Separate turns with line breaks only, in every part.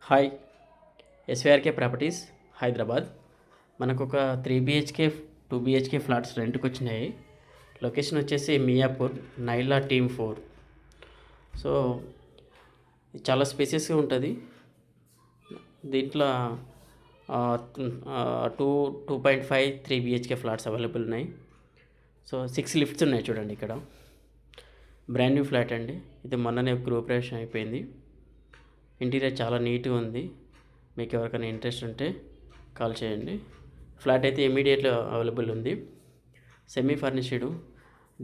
Hi, ఎస్విఆర్కే properties Hyderabad. మనకు ఒక 3 BHK 2 BHK flats రెంట్కి వచ్చినాయి. లొకేషన్ వచ్చేసి మియాపూర్, నైలా టీమ్ 4. సో చాలా స్పేసియస్గా ఉంటుంది. దీంట్లో 2.5 3 BHK ఫ్లాట్స్ అవైలబుల్ ఉన్నాయి. సో 6 లిఫ్ట్స్ ఉన్నాయి చూడండి. ఇక్కడ బ్రాండ్ న్యూ ఫ్లాట్ అండి. ఇది మొన్ననే గృహప్రవేశం అయిపోయింది. ఇంటీరియర్ చాలా నీట్గా ఉంది. మీకు ఎవరికైనా ఇంట్రెస్ట్ ఉంటే కాల్ చేయండి. ఫ్లాట్ అయితే ఇమీడియట్గా అవైలబుల్ ఉంది. Semi furnished.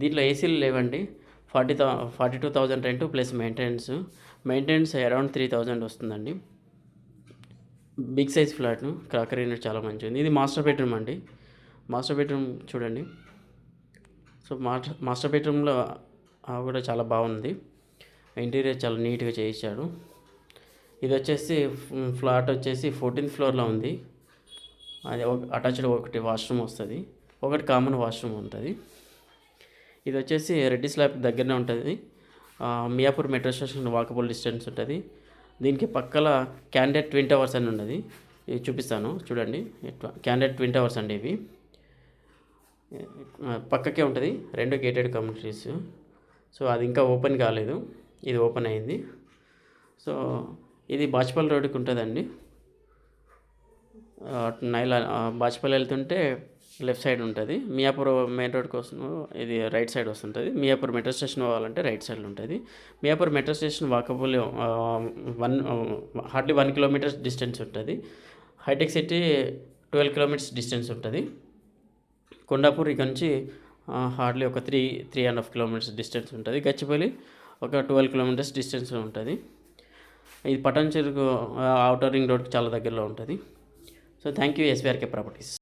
దీంట్లో ఏసీలు లేవండి. 42,000 రెంట్ ప్లస్ మెయింటెనెన్స్ అరౌండ్ 3,000 వస్తుందండి. Big size flat, crockery unit చాలా మంచిగా ఉంది. ఇది మాస్టర్ బెడ్రూమ్ అండి. మాస్టర్ బెడ్రూమ్ చూడండి. సో మాస్టర్ బెడ్రూమ్లో కూడా చాలా బాగుంది. ఇంటీరియర్ చాలా నీట్గా చేయించాడు. ఇది వచ్చేసి ఫ్లాట్ వచ్చేసి 14th ఫ్లోర్లో ఉంది. అది అటాచ్డ్ ఒకటి వాష్రూమ్ వస్తుంది, ఒకటి కామన్ వాష్రూమ్ ఉంటుంది. ఇది వచ్చేసి రెడ్డి స్లాబ్ దగ్గరనే ఉంటుంది. Miyapur metro station walkable distance ఉంటుంది. దీనికి పక్కల క్యాండిడేట్ ట్విన్ టవర్స్ అని ఉన్నది. ఇది చూపిస్తాను చూడండి. క్యాండిడేట్ ట్విన్ టవర్స్ అండి. ఇవి పక్కకే ఉంటుంది. 2 గేటెడ్ కమ్యూనిటీస్. సో అది ఇంకా ఓపెన్ కాలేదు, ఇది ఓపెన్ అయింది. సో ఇది బాచ్పల్లి రోడ్డుకి ఉంటుందండి. నైలా బాచ్పల్లి వెళ్తుంటే లెఫ్ట్ సైడ్ ఉంటుంది. మియాపూర్ మెయిన్ రోడ్ కోసం ఇది రైట్ సైడ్ వస్తుంటుంది. మియాపూర్ మెట్రో స్టేషన్ పోవాలంటే రైట్ సైడ్లో ఉంటుంది. Miyapur metro station walkable hardly 1 kilometres distance ఉంటుంది. హైటెక్ సిటీ 12 కిలోమీటర్స్ డిస్టెన్స్ ఉంటుంది. కొండాపూర్ ఇక్కడ నుంచి హార్డ్లీ ఒక 3.5 కిలోమీటర్స్ డిస్టెన్స్ ఉంటుంది. గచ్చిపల్లి ఒక 12 కిలోమీటర్స్ డిస్టెన్స్లో ఉంటుంది. ఇది పటాన్ చెరుకు ఔటర్ రింగ్ రోడ్కి చాలా దగ్గరలో ఉంటుంది. So thank you, SVRK properties.